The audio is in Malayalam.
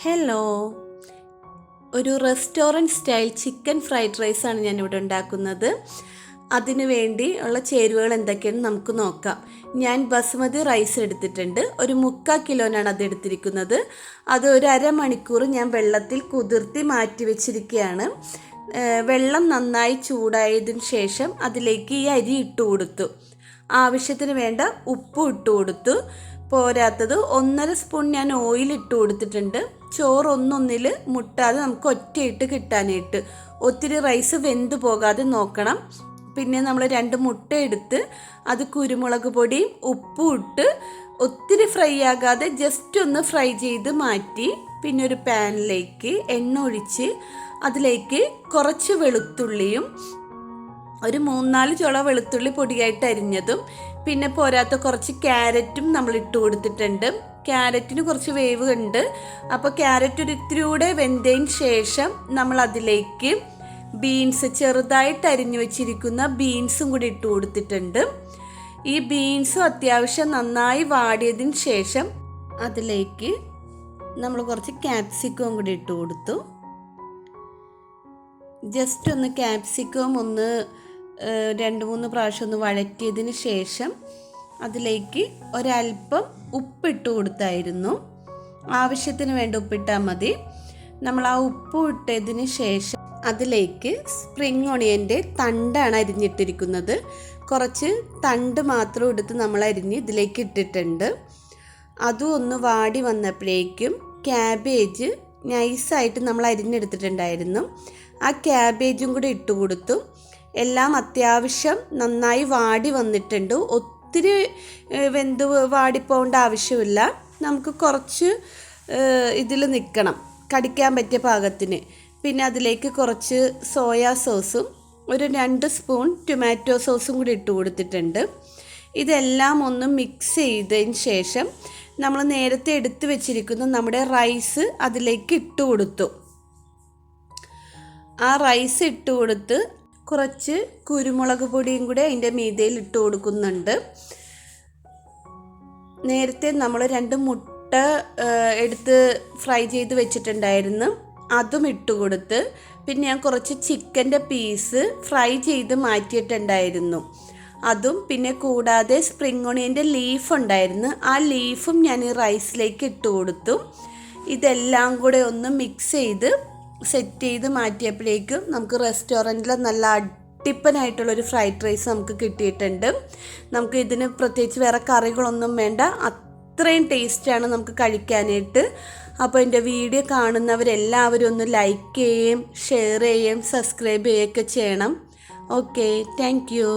ഹലോ, ഒരു റെസ്റ്റോറൻറ്റ് സ്റ്റൈൽ ചിക്കൻ ഫ്രൈഡ് റൈസാണ് ഞാനിവിടെ ഉണ്ടാക്കുന്നത്. അതിനു വേണ്ടി ഉള്ള ചേരുവകൾ എന്തൊക്കെയാണെന്ന് നമുക്ക് നോക്കാം. ഞാൻ ബസുമതി റൈസ് എടുത്തിട്ടുണ്ട്. ഒരു 3/4 കിലോനാണ് അത് എടുത്തിരിക്കുന്നത്. അത് ഒരു അരമണിക്കൂർ ഞാൻ വെള്ളത്തിൽ കുതിർത്തി മാറ്റി വെച്ചിരിക്കുകയാണ്. വെള്ളം നന്നായി ചൂടായതിനു ശേഷം അതിലേക്ക് ഈ അരി ഇട്ട് കൊടുത്തു. ആവശ്യത്തിന് വേണ്ട ഉപ്പ് ഇട്ട് കൊടുത്തു. പോരാത്തത് 1.5 സ്പൂൺ ഞാൻ ഓയിൽ ഇട്ട് കൊടുത്തിട്ടുണ്ട്. ചോറ് ഒന്നൊന്നിൽ മുട്ടാതെ നമുക്ക് ഒറ്റയിട്ട് കിട്ടാനായിട്ട്. ഒത്തിരി റൈസ് വെന്ത് പോകാതെ നോക്കണം. പിന്നെ നമ്മൾ 2 മുട്ട എടുത്ത് അത് കുരുമുളക് പൊടിയും ഉപ്പും ഇട്ട് ഒത്തിരി ഫ്രൈ ആകാതെ ജസ്റ്റ് ഒന്ന് ഫ്രൈ ചെയ്ത് മാറ്റി. പിന്നെ ഒരു പാനിലേക്ക് എണ്ണ ഒഴിച്ച് അതിലേക്ക് കുറച്ച് വെളുത്തുള്ളിയും ഒരു 3-4 ചുള വെളുത്തുള്ളി പൊടിയായിട്ട് അരിഞ്ഞതും പിന്നെ പോരാത്ത കുറച്ച് ക്യാരറ്റും നമ്മൾ ഇട്ട് കൊടുത്തിട്ടുണ്ട്. ക്യാരറ്റിന് കുറച്ച് വേവ് ഉണ്ട്. അപ്പോൾ ക്യാരറ്റ് ഒരു ഇത്തിരി കൂടെ വെന്തതിന് ശേഷം നമ്മൾ അതിലേക്ക് ബീൻസ് ചെറുതായിട്ട് അരിഞ്ഞു വെച്ചിരിക്കുന്ന ബീൻസും കൂടി ഇട്ട് കൊടുത്തിട്ടുണ്ട്. ഈ ബീൻസും അത്യാവശ്യം നന്നായി വാടിയതിന് ശേഷം അതിലേക്ക് നമ്മൾ കുറച്ച് ക്യാപ്സിക്കവും കൂടി ഇട്ട് കൊടുത്തു. ജസ്റ്റ് ഒന്ന് ക്യാപ്സിക്കം ഒന്ന് 2-3 പ്രാവശ്യം ഒന്ന് വഴറ്റിയതിന് ശേഷം അതിലേക്ക് ഒരല്പം ഉപ്പിട്ട് കൊടുത്തായിരുന്നു. ആവശ്യത്തിന് വേണ്ട ഉപ്പിട്ടാൽ മതി. നമ്മൾ ആ ഉപ്പ് ഇട്ടതിന് ശേഷം അതിലേക്ക് സ്പ്രിംഗ് ഓണിയൻ്റെ തണ്ടാണ് അരിഞ്ഞിട്ടിരിക്കുന്നത്. കുറച്ച് തണ്ട് മാത്രം എടുത്ത് നമ്മൾ അരിഞ്ഞ് ഇതിലേക്ക് ഇട്ടിട്ടുണ്ട്. അതും ഒന്ന് വാടി വന്നപ്പോഴേക്കും ക്യാബേജ് നൈസായിട്ട് നമ്മൾ അരിഞ്ഞെടുത്തിട്ടുണ്ടായിരുന്നു. ആ ക്യാബേജും കൂടി ഇട്ട് കൊടുത്തു. എല്ലാം അത്യാവശ്യം നന്നായി വാടി വന്നിട്ടുണ്ട്. ഒത്തിരി വെന്ത് വാടിപ്പോകേണ്ട ആവശ്യമില്ല. നമുക്ക് കുറച്ച് ഇതിൽ നിൽക്കണം, കടിക്കാൻ പറ്റിയ പാകത്തിന്. പിന്നെ അതിലേക്ക് കുറച്ച് സോയാ സോസും ഒരു 2 സ്പൂൺ ടൊമാറ്റോ സോസും കൂടി ഇട്ട് കൊടുത്തിട്ടുണ്ട്. ഇതെല്ലാം ഒന്ന് മിക്സ് ചെയ്തതിന് ശേഷം നമ്മൾ നേരത്തെ എടുത്ത് വെച്ചിരിക്കുന്ന നമ്മുടെ റൈസ് അതിലേക്ക് ഇട്ട് കൊടുത്തു. ആ റൈസ് ഇട്ട് കൊടുത്ത് കുറച്ച് കുരുമുളക് പൊടിയും കൂടെ അതിൻ്റെ മീതയിൽ ഇട്ട് കൊടുക്കുന്നുണ്ട്. നേരത്തെ നമ്മൾ 2 മുട്ട എടുത്ത് ഫ്രൈ ചെയ്ത് വെച്ചിട്ടുണ്ടായിരുന്നു. അതും ഇട്ട് കൊടുത്ത് പിന്നെ ഞാൻ കുറച്ച് ചിക്കൻ്റെ പീസ് ഫ്രൈ ചെയ്ത് മാറ്റിയിട്ടുണ്ടായിരുന്നു. അതും പിന്നെ കൂടാതെ സ്പ്രിംഗ് ഓണിയൻ്റെ ലീഫ് ഉണ്ടായിരുന്നു. ആ ലീഫും ഞാൻ ഈ റൈസിലേക്ക് ഇട്ട് കൊടുത്തു. ഇതെല്ലാം കൂടെ ഒന്ന് മിക്സ് ചെയ്ത് സെറ്റ് ചെയ്ത് മാറ്റിയപ്പോഴേക്കും നമുക്ക് റെസ്റ്റോറൻറ്റിൽ നല്ല അടിപ്പനായിട്ടുള്ളൊരു ഫ്രൈഡ് റൈസ് നമുക്ക് കിട്ടിയിട്ടുണ്ട്. നമുക്ക് ഇതിന് പ്രത്യേകിച്ച് വേറെ കറികളൊന്നും വേണ്ട, അത്രയും ടേസ്റ്റാണ് നമുക്ക് കഴിക്കാനായിട്ട്. അപ്പോൾ എൻ്റെ വീഡിയോ കാണുന്നവരെല്ലാവരും ഒന്ന് ലൈക്ക് ചെയ്യുകയും ഷെയർ ചെയ്യുകയും സബ്സ്ക്രൈബ് ചെയ്യുകയൊക്കെ ചെയ്യണം. Okay, thank you.